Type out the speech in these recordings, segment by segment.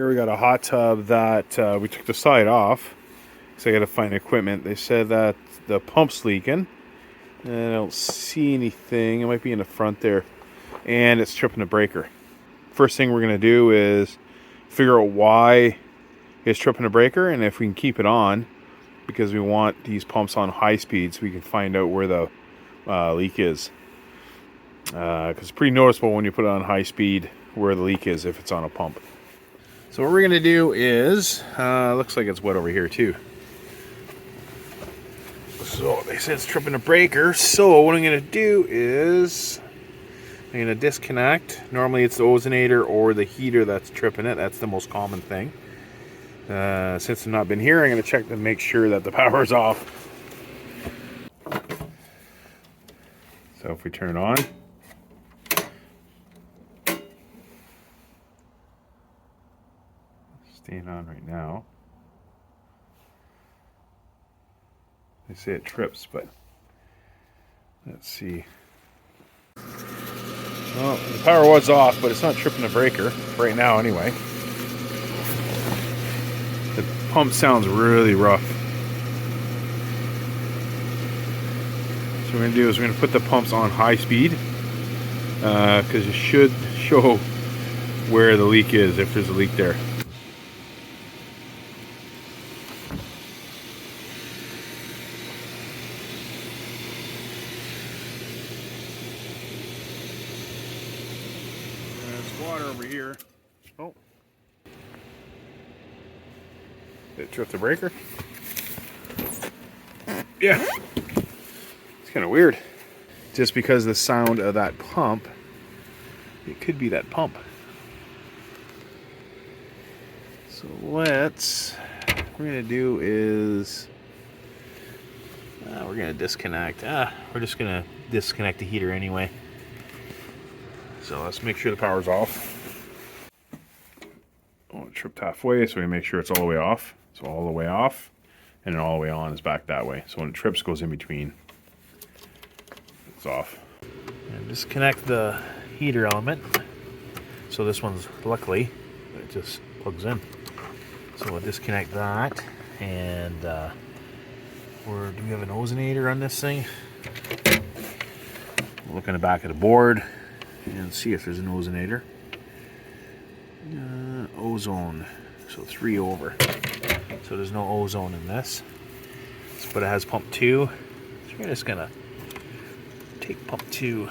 Here we got a hot tub that we took the side off, so I got to find equipment. They said that the pump's leaking, and I don't see anything. It might be in the front there, and it's tripping the breaker. First thing we're going to do is figure out why it's tripping the breaker, and if we can keep it on, because we want these pumps on high speed so we can find out where the leak is. Because it's pretty noticeable when you put it on high speed where the leak is if it's on a pump. So what we're going to do is, looks like it's wet over here too. So they said it's tripping a breaker. So what I'm going to do is, I'm going to disconnect. Normally it's the ozonator or the heater that's tripping it. That's the most common thing. Since I've not been here, I'm going to check to make sure that the power's off. So if we turn it on. Staying on right now. They say it trips, but let's see. Well, the power was off, but it's not tripping the breaker right now anyway. The pump sounds really rough. So what we're going to do is we're going to put the pumps on high speed, because it should show where the leak is if there's a leak there. Water over here. Oh. Did it trip the breaker? Yeah. It's kind of weird. Just because the sound of that pump, it could be that pump. So what we're going to do is, we're going to disconnect. We're just going to disconnect the heater anyway. So let's make sure the power's off. Oh, it tripped halfway, so we make sure it's all the way off. So all the way off, and then all the way on is back that way. So when it trips, it goes in between. It's off. And disconnect the heater element. So this one's, luckily, it just plugs in. So we'll disconnect that. And do we have an ozonator on this thing? We'll look in the back of the board and see if there's an ozonator. Ozone, so 3 over. So there's no ozone in this, but it has pump 2. So we're just gonna take pump 2.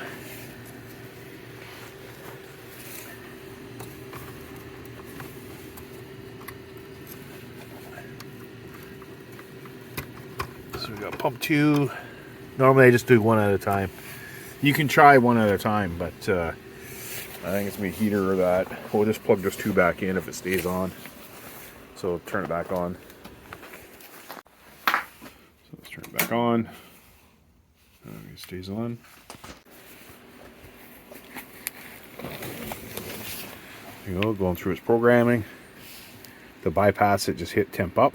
So we got pump 2. Normally I just do one at a time. You can try one at a time, but I think it's gonna be a heater or that. We'll just plug this 2 back in if it stays on. So turn it back on. So let's turn it back on. It stays on. There you go, going through its programming. To bypass it, just hit temp up.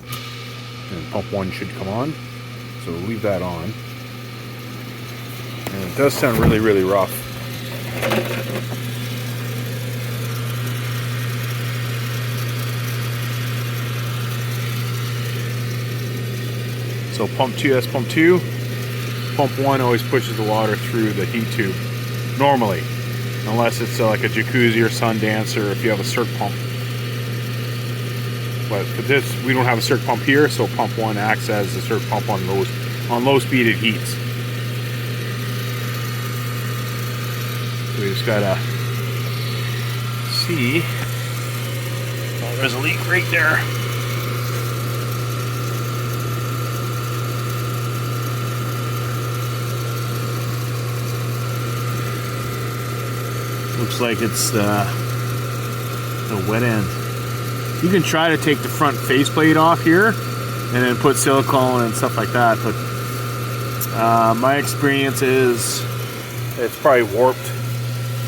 And pump 1 should come on. So we'll leave that on. And it does sound really, really rough. So pump 2, that's pump 2. Pump 1 always pushes the water through the heat tube. Normally. Unless it's like a jacuzzi or Sundance, or if you have a circ pump. But for this, we don't have a circ pump here, so pump 1 acts as the circ pump on low speed it heats. We just gotta see. Oh, there's a leak right there. Looks like it's the wet end. You can try to take the front faceplate off here and then put silicone and stuff like that, but my experience is it's probably warped.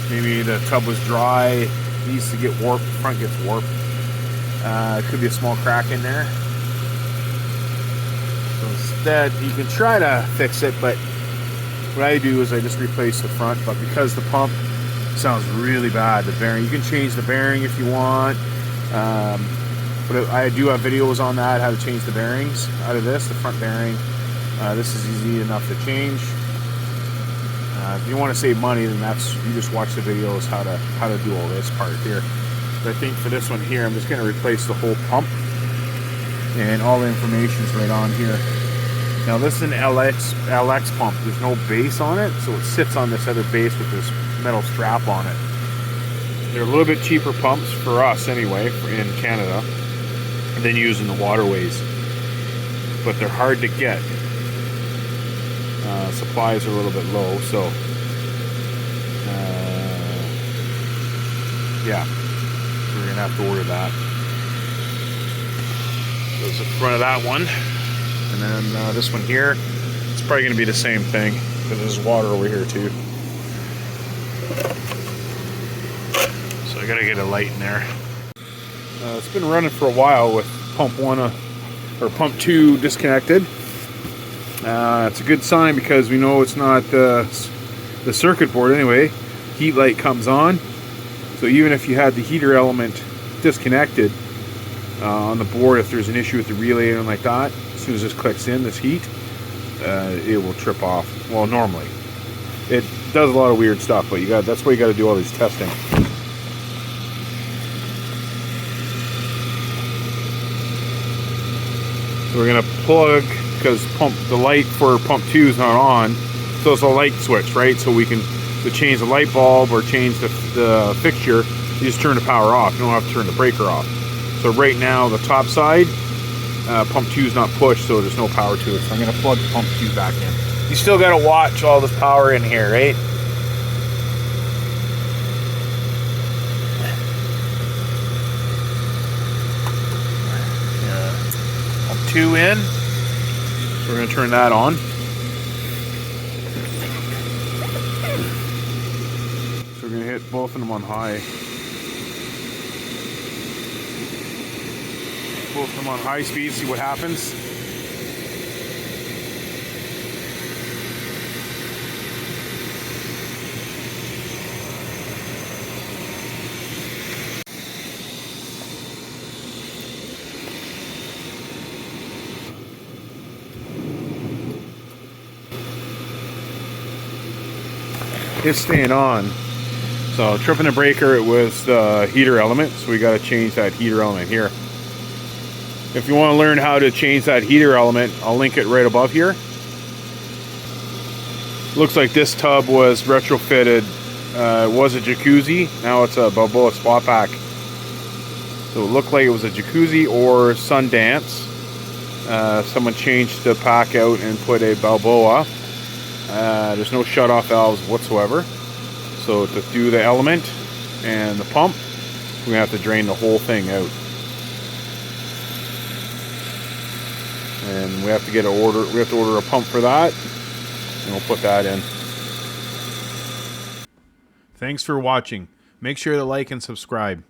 Maybe the tub was dry, it needs to get warped, the front gets warped. It could be a small crack in there. So instead, you can try to fix it, but what I do is I just replace the front, but because the pump sounds really bad, the bearing, you can change the bearing if you want. But I do have videos on that, how to change the bearings out of this, the front bearing. This is easy enough to change. If you want to save money, then you just watch the videos how to do all this part here. But I think for this one here, I'm just going to replace the whole pump, and all the information's right on here. Now this is an LX pump. There's no base on it, so it sits on this other base with this metal strap on it. They're a little bit cheaper pumps for us anyway, in Canada, than using the waterways. But they're hard to get. Supplies are a little bit low, so yeah, we're gonna have to order that. Goes in front of that one, and then this one here, it's probably gonna be the same thing because there's water over here too. So I gotta get a light in there. It's been running for a while with pump 1 or pump 2 disconnected. It's a good sign because we know it's not the circuit board anyway. Heat light comes on, so even if you had the heater element disconnected on the board, if there's an issue with the relay or anything like that, as soon as this clicks in, this heat, it will trip off. Well, normally it does a lot of weird stuff, but that's why you got to do all these testing. So we're gonna plug, because the light for pump 2 is not on, so it's a light switch, right? So we can to change the light bulb or change the fixture, you just turn the power off. You don't have to turn the breaker off. So right now the top side, pump 2 is not pushed, so there's no power to it. So I'm gonna plug pump 2 back in. You still gotta watch all this power in here, right? Pump 2 in. So we're going to turn that on. So we're going to hit both of them on high. Both of them on high speed, see what happens. It's staying on. So tripping the breaker, it was the heater element, so we got to change that heater element here. If you want to learn how to change that heater element, I'll link it right above here. Looks like this tub was retrofitted. It was a jacuzzi, now it's a Balboa spa pack. So it looked like it was a jacuzzi or Sundance. Someone changed the pack out and put a Balboa. There's no shut-off valves whatsoever. So to do the element and the pump, we're gonna have to drain the whole thing out. And we have to order a pump for that, and we'll put that in. Thanks for watching. Make sure to like and subscribe.